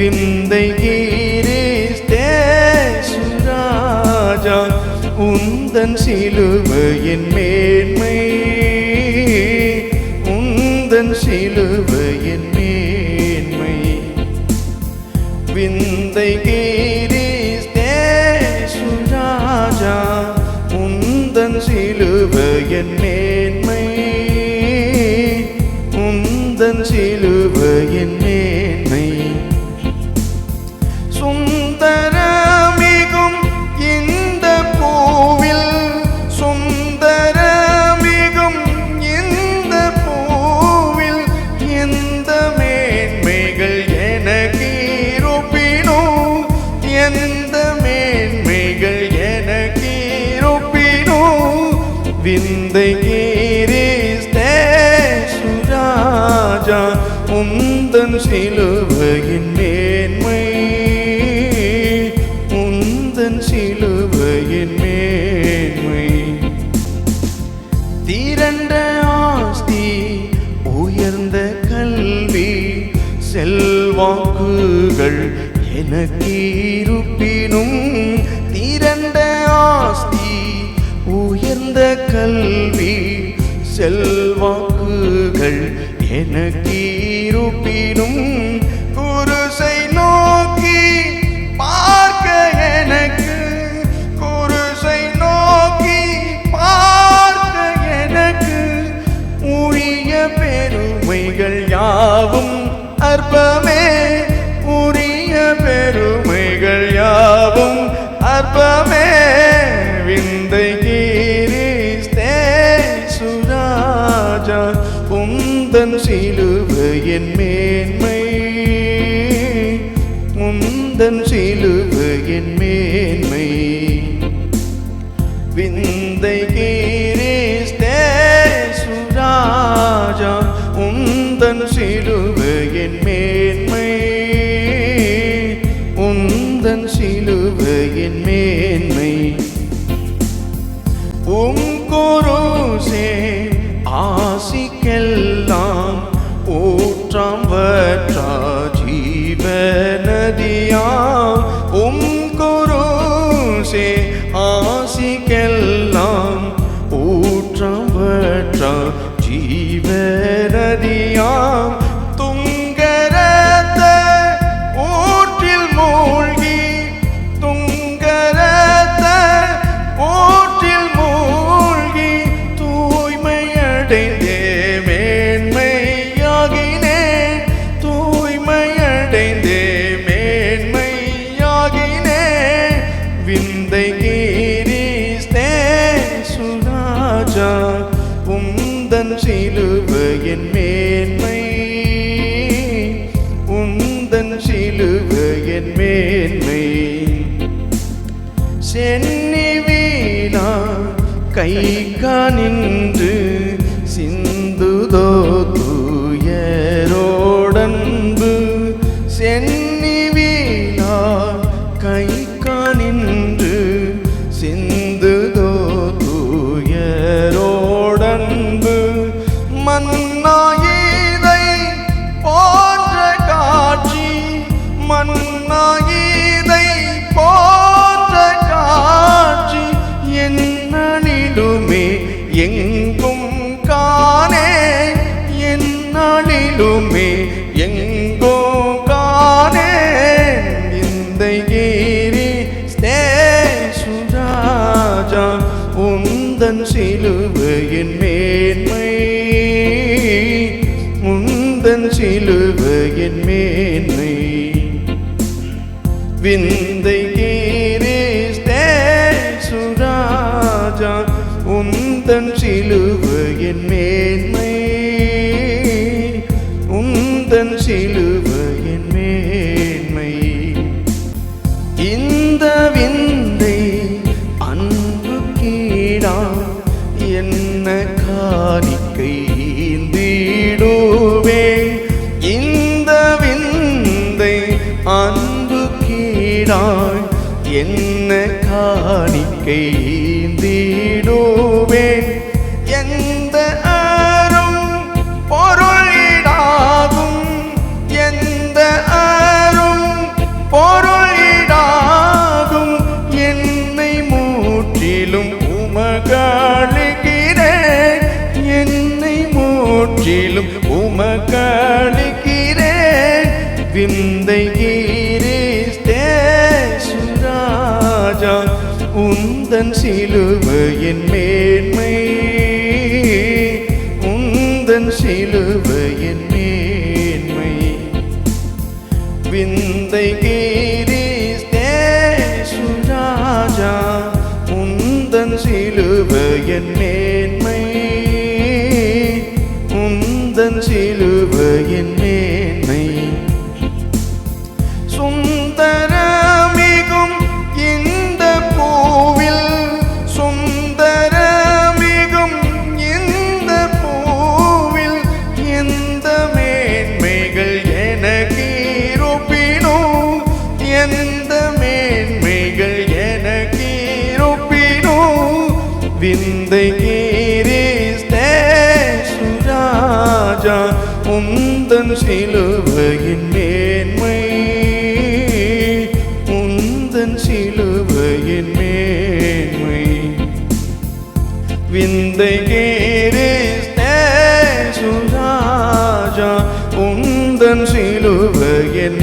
விந்தை கிறிஸ்தேசுராஜா உந்தன் சிலுவையின் மேன்மை உந்தன் சிலுவையின் மேன்மை விந்தை கிறிஸ்தேசுராஜா உந்தன் சிலுவையின் மேன்மை உந்தன் சிலுவையின் மேன்மை சுந்தரமிகும் இந்த பூவில் சுந்தரமிகும் இந்த பூவில் எந்த மேன்மைகள் எனக்கு இருப்பினோ எந்த மேன்மைகள் எனக்கு இருப்பினோ விந்தை கிறிஸ்தேசுராஜா உந்தன் சிலுவையின் மேன்மை உந்தன் சிலுவையின் மேன்மை திரண்ட ஆஸ்தி உயர்ந்த கல்வி செல்வாக்குகள் எனக்கு இருப்பினும் திரண்ட ஆஸ்தி உயர்ந்த கல்வி செல்வாக்குகள் எனக்கு இருப்பினும் குருசை நோக்கி பார்க்க எனக்கு குருசை நோக்கி பார்க்க எனக்கு உரிய பெருமைகள் யாவும் அற்பமே உரிய பெருமைகள் யாவும் அற்பமே விந்தை கிறிஸ்தேசுராஜா உந்தன் சிலுவையின் மேன்மை உந்தன் சிலுவையின் மேன்மை விந்தை கிறிஸ்தேசுராஜா உந்தன் சிலுவையின் மேன்மை உந்தன் சிலுவையின் மேன்மை குருசே ஆசிக்கெல்லாம் ஊற்றாம் வற்றா ஜீவநதியாம் குருசே ஆசிக்கெல்லாம் ஊற்றாம் வற்றா ஜீவநதியாம் துங்கரத்த ஊற்றில் மூழ்கி துங்கரத்த ஊற்றில் மூழ்கி தூய்மையடைந்தே மேன்மையாகினேன் தூய்மையடைந்தே மேன்மையாகினேன் விந்தை கிறிஸ்தேசுராஜா உந்தன் சிலுவையின் மேன்மை உந்தன் சிலுவையின் மேன்மை சென்னி வீணா கை காணின்று சிந்துதோ தூயரோடன்பு சென்னி வீணா கை காணின்று சிந்துதோ தூயரோடன்பு மன்னாயிதை போன்ற காட்சி மன்னாயிதை போன்ற காட்சி என்னிலுமே எங்கும் காணே என்னிலுமே எங்கும் காணே விந்தை கிறிஸ்தேசுராஜா உந்தன் சிலுவையின் மேன்மை உந்தன் சிலுவையின் மேன்மை விந்தை கிறிஸ்தேசுராஜா உந்தன் சிலுவையின் மேன்மை உந்தன் சிலுவையின் மேன்மை இந்த விந்தை அன்பு கீழா என்ன காணிக்கை ஈந்திடுவேன் இந்த விந்தை அன்பு கீழாய் என்ன காணிக்கை ஈந்திடுவேன் எந்த அரும் பொருளிடாகும் எந்த அரும் விந்தை கிறிஸ்தேசு ராஜா உந்தன் சிலுவையின் மேன்மை உந்தன் சிலுவையின் மேன்மை விந்தை கிறிஸ்தேசு ராஜா உந்தன் சிலுவையின் மேன்மை உந்தன் சிலுவையின் மேன்மை சுந்தரமிகும் இந்த பூவில் சுந்தரமிகும் இந்த பூவில் எந்த மேன்மைகள் எனக்கு இருப்பினோ எந்த மேன்மைகள் எனக்கு இருப்பினோ விந்தை கிறிஸ்தேசு ராஜா உந்தன் சிலுவையின் மேன்மை உந்தன் சிலுவையின் மேன்மை விந்தை கிறிஸ்தேசு ராஜா உந்தன் சிலுவையின்